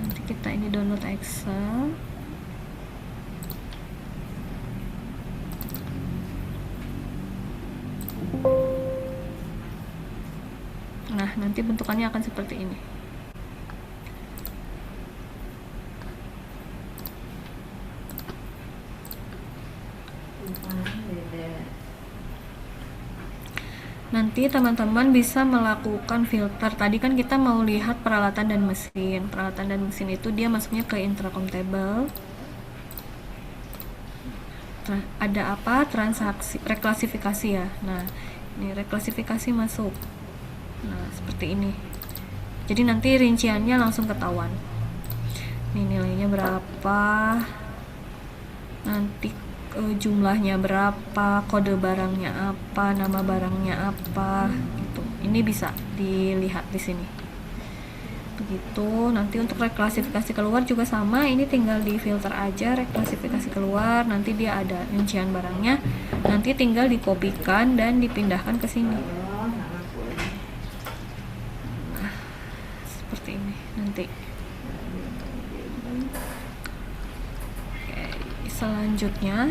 Nanti kita ini download Excel. Nah nanti bentukannya akan seperti ini. Nanti teman-teman bisa melakukan filter. Tadi kan kita mau lihat peralatan dan mesin. Peralatan dan mesin itu dia masuknya ke intracom table. Ada apa? Transaksi, reklasifikasi ya. Nah, ini reklasifikasi masuk. Nah, seperti ini. Jadi nanti rinciannya langsung ketahuan. Ini nilainya berapa? Nanti jumlahnya berapa, kode barangnya apa, nama barangnya apa gitu. Ini bisa dilihat di sini. Begitu. Nanti untuk reklasifikasi keluar juga sama, ini tinggal di filter aja reklasifikasi keluar, nanti dia ada rincian barangnya. Nanti tinggal dikopikan dan dipindahkan ke sini. Nah, seperti ini nanti. Selanjutnya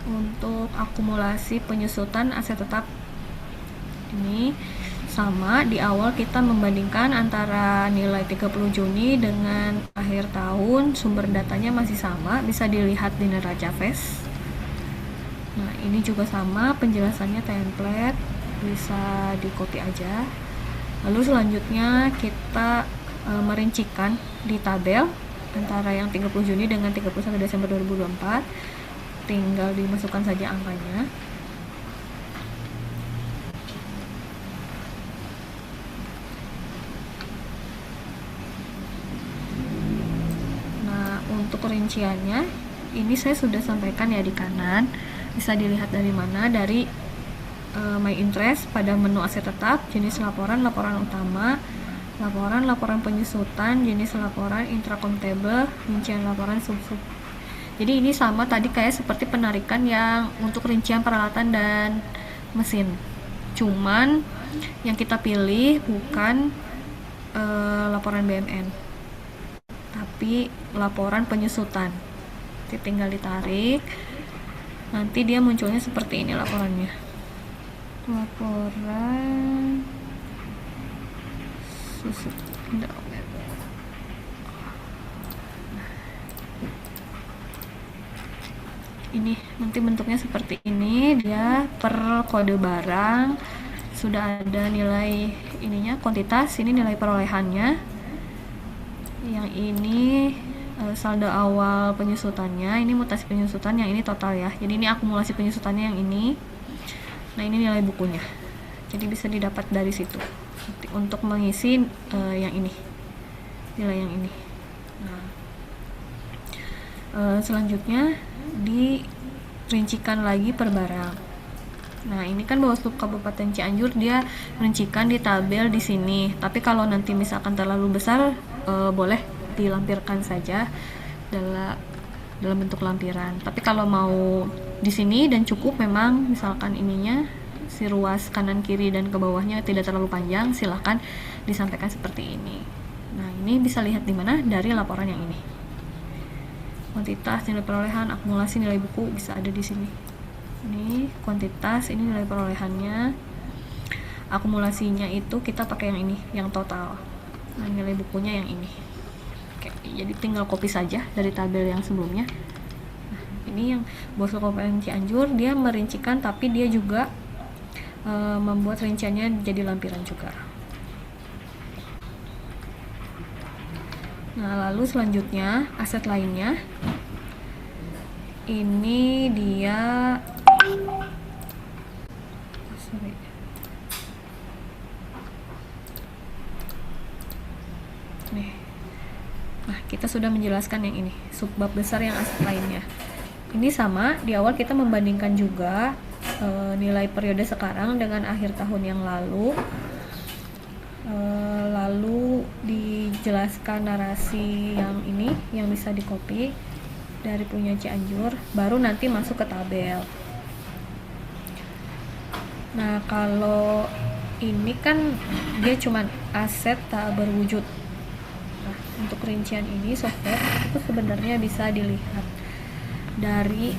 untuk akumulasi penyusutan aset tetap, ini sama, di awal kita membandingkan antara nilai 30 Juni dengan akhir tahun, sumber datanya masih sama, bisa dilihat di neraca FES. Nah ini juga sama, penjelasannya template, bisa di copy aja. Lalu selanjutnya kita merincikan di tabel antara yang 30 Juni dengan 31 Desember 2024. Tinggal dimasukkan saja angkanya. Nah, untuk rinciannya ini saya sudah sampaikan ya di kanan. Bisa dilihat dari mana? Dari My Interest pada menu aset tetap, jenis laporan, laporan utama, laporan penyusutan, jenis laporan, intracomptable, rincian laporan sub-sub. Jadi ini sama tadi kayak seperti penarikan yang untuk rincian peralatan dan mesin. Cuman yang kita pilih bukan laporan BMN, tapi laporan penyusutan. Jadi tinggal ditarik, nanti dia munculnya seperti ini laporannya. Laporan susut. Ini nanti bentuknya seperti ini, dia per kode barang, sudah ada nilai ininya, kuantitas, ini nilai perolehannya, yang ini saldo awal penyusutannya, ini mutasi penyusutan, yang ini total ya, jadi ini akumulasi penyusutannya yang ini. Nah, ini nilai bukunya, jadi bisa didapat dari situ untuk mengisi yang ini, nilai yang ini. Nah, selanjutnya dirincikan lagi per barang. Nah, ini kan Bawaslu Kabupaten Cianjur dia merincikan di tabel di sini. Tapi kalau nanti misalkan terlalu besar, boleh dilampirkan saja dalam bentuk lampiran. Tapi kalau mau di sini dan cukup, memang misalkan ininya si ruas kanan kiri dan ke bawahnya tidak terlalu panjang, silahkan disampaikan seperti ini. Nah, ini bisa lihat di mana? Dari laporan yang ini. Kuantitas, nilai perolehan, akumulasi nilai buku bisa ada di sini. Ini kuantitas, ini nilai perolehannya. Akumulasinya itu kita pakai yang ini, yang total. Nah, nilai bukunya yang ini. Oke, jadi tinggal copy saja dari tabel yang sebelumnya. Nah, ini yang Bawaslu Kabupaten Cianjur, dia merincikan tapi dia juga membuat rinciannya jadi lampiran juga. Nah, lalu selanjutnya aset lainnya ini dia nih. Nah, kita sudah menjelaskan yang ini, subbab besar yang aset lainnya. Ini sama, di awal kita membandingkan juga nilai periode sekarang dengan akhir tahun yang lalu. Lalu dijelaskan narasi yang ini yang bisa di-copy dari punya Cianjur, baru nanti masuk ke tabel. Nah, kalau ini kan dia cuma aset tak berwujud. Nah, untuk rincian ini software itu sebenarnya bisa dilihat dari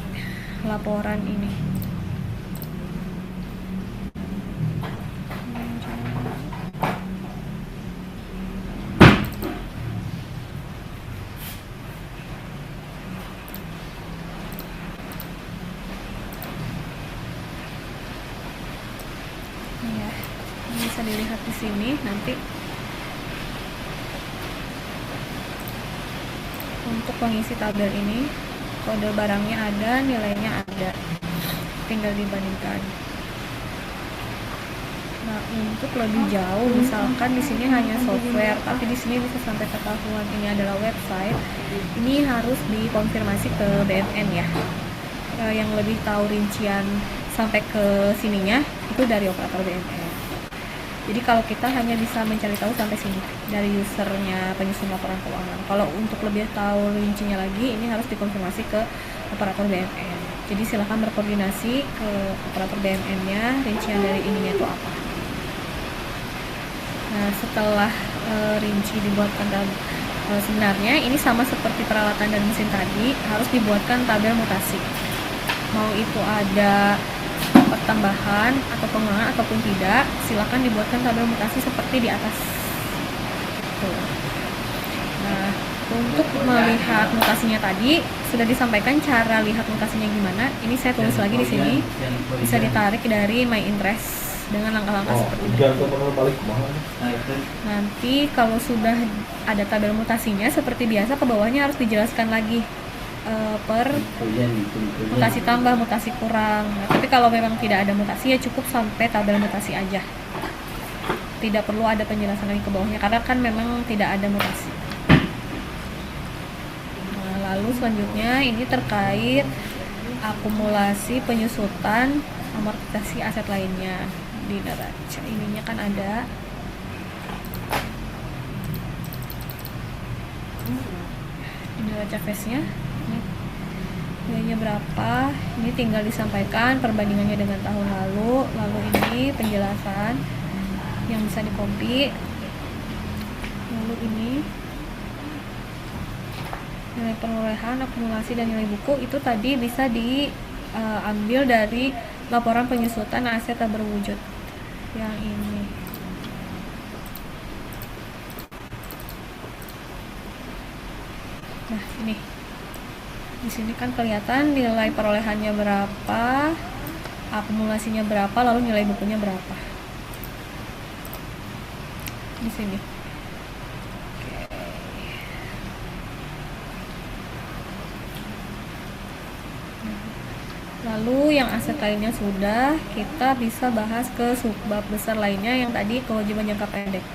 laporan ini. Ya, bisa dilihat di sini nanti untuk pengisi tabel ini, kode barangnya ada, nilainya ada, tinggal dibandingkan. Nah, untuk lebih jauh, misalkan di sini hanya software, tapi di sini bisa sampai ketahuan ini adalah website, ini harus dikonfirmasi ke BMN ya. Yang lebih tahu rincian sampai ke sininya itu dari operator BMN. Jadi kalau kita hanya bisa mencari tahu sampai sini dari usernya penyusun laporan keuangan. Kalau untuk lebih tahu rincinya lagi, ini harus dikonfirmasi ke operator BMN. Jadi silakan berkoordinasi ke operator BMN-nya, rincian dari ininya itu apa. Nah, setelah rinci dibuatkan sebenarnya ini sama seperti peralatan dan mesin tadi, harus dibuatkan tabel mutasi. Mau itu ada pertambahan atau pengurangan ataupun tidak, silakan dibuatkan tabel mutasi seperti di atas. Tuh. Nah, untuk melihat mutasinya tadi sudah disampaikan cara lihat mutasinya gimana. Ini saya tulis lagi di sini. Bisa ditarik dari My Interest dengan langkah-langkah seperti jangan berikut. pernah balik kemana. Nanti kalau sudah ada tabel mutasinya, seperti biasa ke bawahnya harus dijelaskan lagi per mutasi tambah, mutasi kurang. Nah, tapi kalau memang tidak ada mutasi ya cukup sampai tabel mutasi aja. Tidak perlu ada penjelasan lagi ke bawahnya karena kan memang tidak ada mutasi. Nah, lalu selanjutnya ini terkait akumulasi penyusutan amortisasi aset lainnya di neraca. Ininya kan ada ini neraca face-nya. Nilainya berapa, ini tinggal disampaikan perbandingannya dengan tahun lalu. Lalu ini penjelasan yang bisa di-copy. Lalu ini nilai perolehan, akumulasi, dan nilai buku itu tadi bisa diambil dari laporan penyusutan aset tak berwujud yang ini. Nah, ini di sini kan kelihatan nilai perolehannya berapa, akumulasinya berapa, lalu nilai bukunya berapa. Di sini. Lalu yang aset lainnya sudah, kita bisa bahas ke subbab besar lainnya yang tadi kewajiban jangka pendek.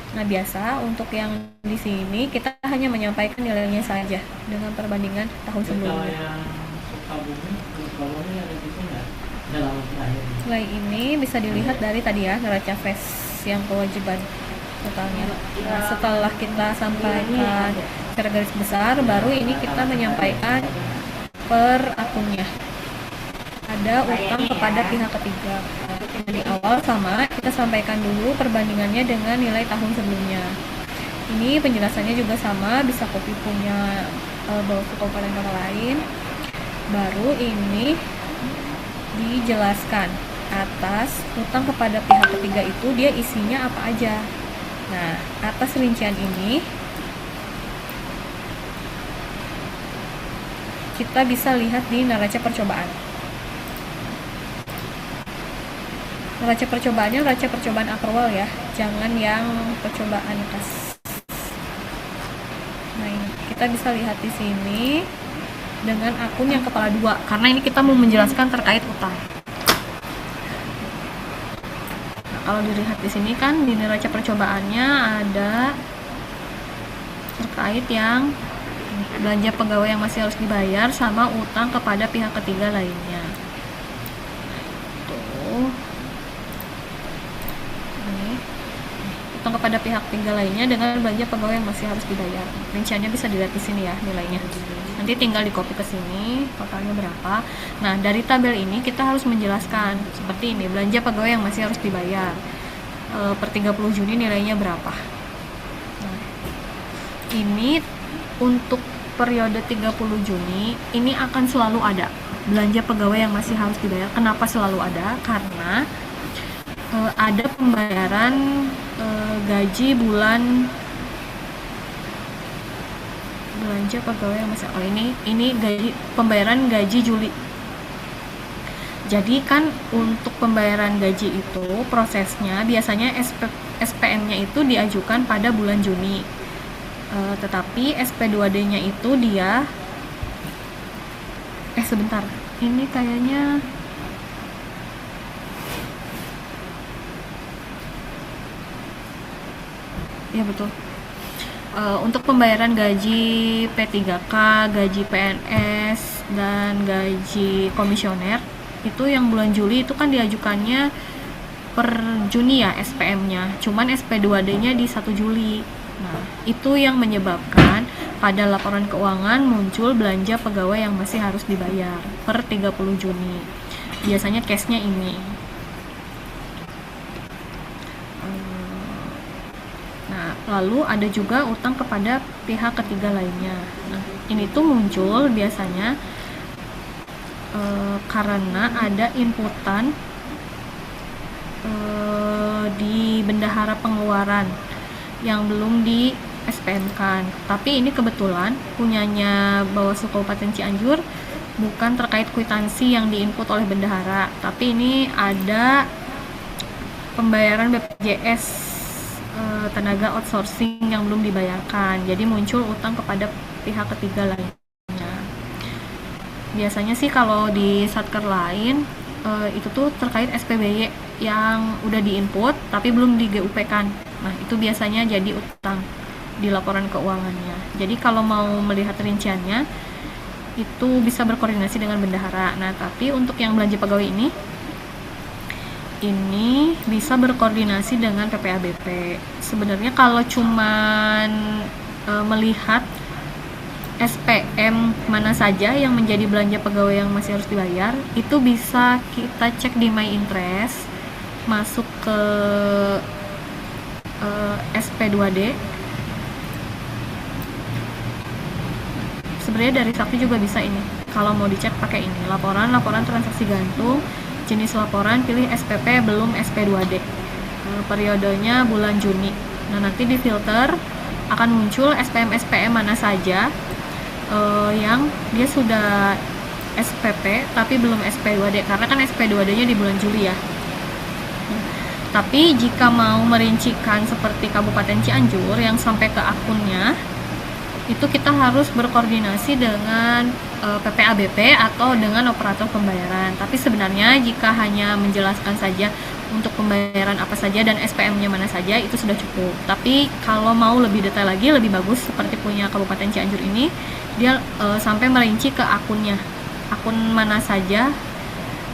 Nah, biasa untuk yang di sini kita hanya menyampaikan nilainya saja dengan perbandingan tahun sebelumnya. Nilai ini bisa dilihat dari tadi ya, neraca face yang kewajiban totalnya. Nah, setelah kita sampaikan secara garis besar, baru ini kita menyampaikan per akunnya. Ada utang kepada pihak ketiga. Di awal sama, kita sampaikan dulu perbandingannya dengan nilai tahun sebelumnya. Ini penjelasannya juga sama, bisa copy punya Bawaslu Kabupaten Kota lain. Baru ini dijelaskan atas utang kepada pihak ketiga itu dia isinya apa aja. Nah, atas rincian ini kita bisa lihat di neraca percobaan. Neraca percobaannya neraca percobaan akrual ya, jangan yang percobaan kas. Nah, ini kita bisa lihat di sini dengan akun yang kepala 2 karena ini kita mau menjelaskan terkait utang. Nah, kalau dilihat di sini kan di neraca percobaannya ada terkait yang belanja pegawai yang masih harus dibayar sama utang kepada pihak ketiga lainnya. Utang kepada pihak ketiga lainnya dengan belanja pegawai yang masih harus dibayar. Rinciannya bisa dilihat di sini ya nilainya. Nanti tinggal di copy ke sini totalnya berapa. Nah, dari tabel ini kita harus menjelaskan seperti ini, belanja pegawai yang masih harus dibayar. Per 30 Juni nilainya berapa. Nah, ini untuk periode 30 Juni ini akan selalu ada belanja pegawai yang masih harus dibayar. Kenapa selalu ada? Karena ada pembayaran gaji bulan belanja pegawai yang masih ini gaji pembayaran gaji Juli. Jadi kan untuk pembayaran gaji itu prosesnya biasanya SPM-nya itu diajukan pada bulan Juni. Tetapi SP2D-nya itu dia sebentar. Ini kayaknya ya betul. Untuk pembayaran gaji P3K, gaji PNS, dan gaji komisioner itu yang bulan Juli itu kan diajukannya per Juni ya SPM-nya. Cuman SP2D-nya di 1 Juli. Nah, itu yang menyebabkan pada laporan keuangan muncul belanja pegawai yang masih harus dibayar per 30 Juni. Biasanya case-nya ini. Lalu ada juga utang kepada pihak ketiga lainnya. Nah, ini tuh muncul biasanya karena ada inputan di bendahara pengeluaran yang belum di SPM-kan. Tapi ini kebetulan punyanya Bawaslu Kabupaten Cianjur, bukan terkait kwitansi yang diinput oleh bendahara, tapi ini ada pembayaran BPJS tenaga outsourcing yang belum dibayarkan. Jadi muncul utang kepada pihak ketiga lainnya. Biasanya sih kalau di satker lain itu tuh terkait SPBY yang udah diinput tapi belum di GUP kan. Nah, itu biasanya jadi utang di laporan keuangannya. Jadi kalau mau melihat rinciannya itu bisa berkoordinasi dengan bendahara. Nah, tapi untuk yang belanja pegawai ini bisa berkoordinasi dengan PPABP. Sebenarnya kalau cuman melihat SPM mana saja yang menjadi belanja pegawai yang masih harus dibayar, itu bisa kita cek di My Interest, masuk ke SP2D. Sebenarnya dari Sakti juga bisa ini. Kalau mau dicek pakai ini, laporan transaksi gantung, jenis laporan pilih SPP belum SP2D. Periodenya bulan Juni. Nah, nanti di filter akan muncul SPM mana saja yang dia sudah SPP tapi belum SP2D, karena kan SP2D-nya di bulan Juli ya. Tapi jika mau merincikan seperti Kabupaten Cianjur yang sampai ke akunnya, itu kita harus berkoordinasi dengan PPABP atau dengan operator pembayaran. Tapi sebenarnya jika hanya menjelaskan saja untuk pembayaran apa saja dan SPM-nya mana saja, itu sudah cukup. Tapi kalau mau lebih detail lagi, lebih bagus seperti punya Kabupaten Cianjur ini, dia sampai merinci ke akunnya, akun mana saja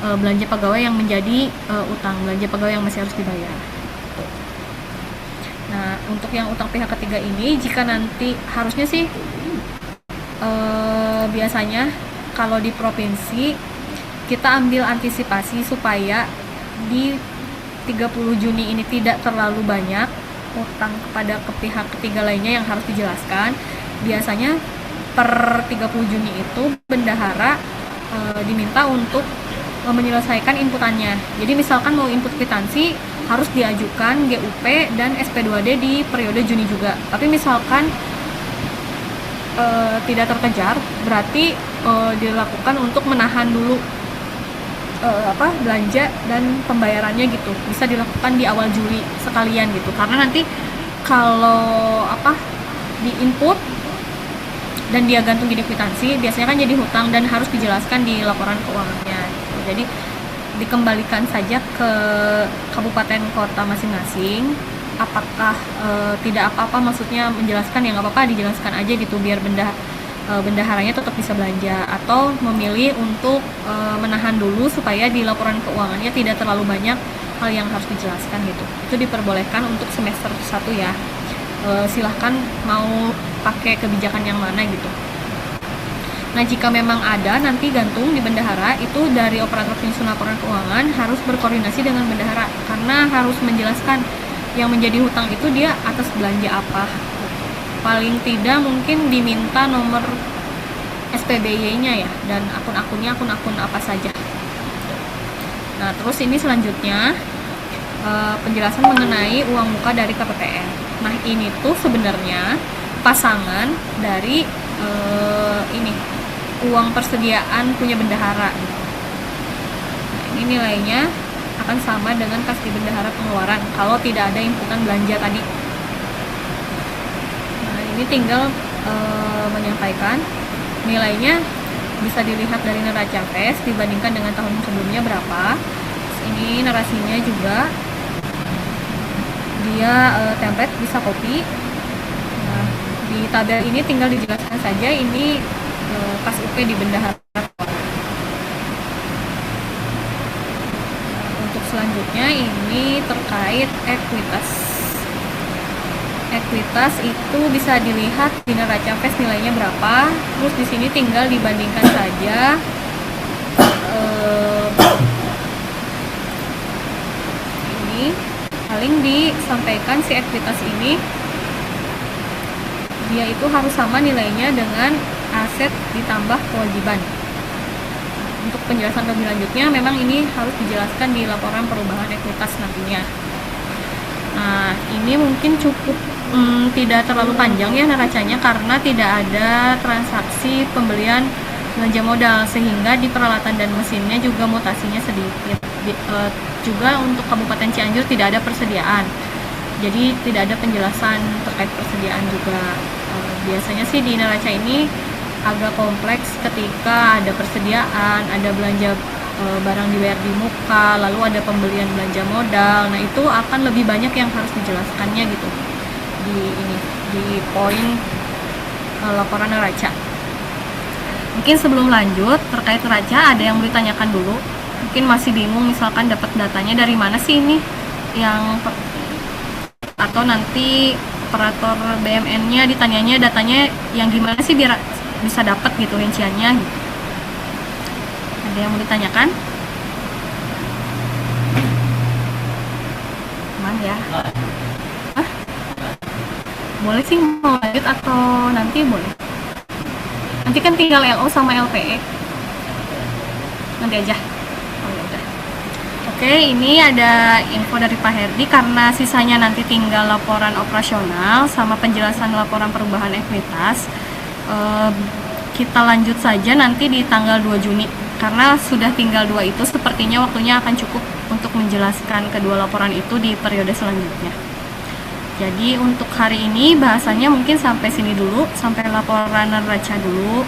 belanja pegawai yang menjadi utang, belanja pegawai yang masih harus dibayar. Nah, untuk yang utang pihak ketiga ini, jika nanti harusnya sih biasanya kalau di provinsi kita ambil antisipasi supaya di 30 Juni ini tidak terlalu banyak utang kepada pihak ketiga lainnya yang harus dijelaskan. Biasanya per 30 Juni itu bendahara diminta untuk menyelesaikan inputannya. Jadi misalkan mau input kwitansi harus diajukan GUP dan SP2D di periode Juni juga. Tapi misalkan tidak terkejar, berarti dilakukan untuk menahan dulu belanja dan pembayarannya gitu. Bisa dilakukan di awal Juli sekalian gitu. Karena nanti kalau di input dan dia gantung di kwitansi, biasanya kan jadi hutang dan harus dijelaskan di laporan keuangannya. Jadi dikembalikan saja ke kabupaten kota masing-masing. Apakah tidak apa-apa, maksudnya menjelaskan ya nggak apa-apa, dijelaskan aja gitu biar bendaharanya tetap bisa belanja, atau memilih untuk menahan dulu supaya di laporan keuangannya tidak terlalu banyak hal yang harus dijelaskan gitu. Itu diperbolehkan untuk semester 1 ya. Silahkan mau pakai kebijakan yang mana gitu. Nah, jika memang ada nanti gantung di bendahara, itu dari operator penyusun laporan keuangan harus berkoordinasi dengan bendahara, karena harus menjelaskan yang menjadi hutang itu dia atas belanja apa. Paling tidak mungkin diminta nomor SPBY-nya ya, dan akun-akunnya akun-akun apa saja. Nah, terus ini selanjutnya penjelasan mengenai uang muka dari KPPN. Nah, ini tuh sebenarnya pasangan dari uang persediaan punya bendahara. Nah, ini nilainya akan sama dengan kas di bendahara pengeluaran kalau tidak ada inputan belanja tadi. Nah, ini tinggal menyampaikan nilainya, bisa dilihat dari neraca PES dibandingkan dengan tahun sebelumnya berapa. Terus ini narasinya juga dia template, bisa copy. Nah, di tabel ini tinggal dijelaskan saja ini kas UP di bendahara. Untuk selanjutnya ini terkait ekuitas. Ekuitas itu bisa dilihat di neraca PES nilainya berapa. Terus di sini tinggal dibandingkan saja ini paling disampaikan si ekuitas ini dia itu harus sama nilainya dengan aset ditambah kewajiban. Untuk penjelasan lebih lanjutnya memang ini harus dijelaskan di laporan perubahan ekuitas nantinya. Nah, ini mungkin cukup tidak terlalu panjang ya neracanya, karena tidak ada transaksi pembelian belanja modal, sehingga di peralatan dan mesinnya juga mutasinya sedikit. juga untuk Kabupaten Cianjur tidak ada persediaan. Jadi tidak ada penjelasan terkait persediaan juga. Biasanya sih di neraca ini agak kompleks ketika ada persediaan, ada belanja barang dibayar di muka, lalu ada pembelian belanja modal. Nah, itu akan lebih banyak yang harus dijelaskannya gitu di poin laporan neraca. Mungkin sebelum lanjut terkait neraca ada yang mau ditanyakan dulu. Mungkin masih bingung misalkan dapat datanya dari mana sih ini atau nanti operator BMN-nya ditanyanya datanya yang gimana sih biar bisa dapat gitu rinciannya gitu. Ada yang mau ditanyakan? Aman ya? Hah? Boleh sih mau lanjut atau nanti boleh? Nanti kan tinggal LO sama LPE. Nanti aja. Oh, ya udah. Oke, ini ada info dari Pak Herdi karena sisanya nanti tinggal laporan operasional sama penjelasan laporan perubahan ekuitas. Kita lanjut saja nanti di tanggal 2 Juni karena sudah tinggal 2 itu sepertinya waktunya akan cukup untuk menjelaskan kedua laporan itu di periode selanjutnya. Jadi untuk hari ini bahasanya mungkin sampai sini dulu, sampai laporan neraca dulu.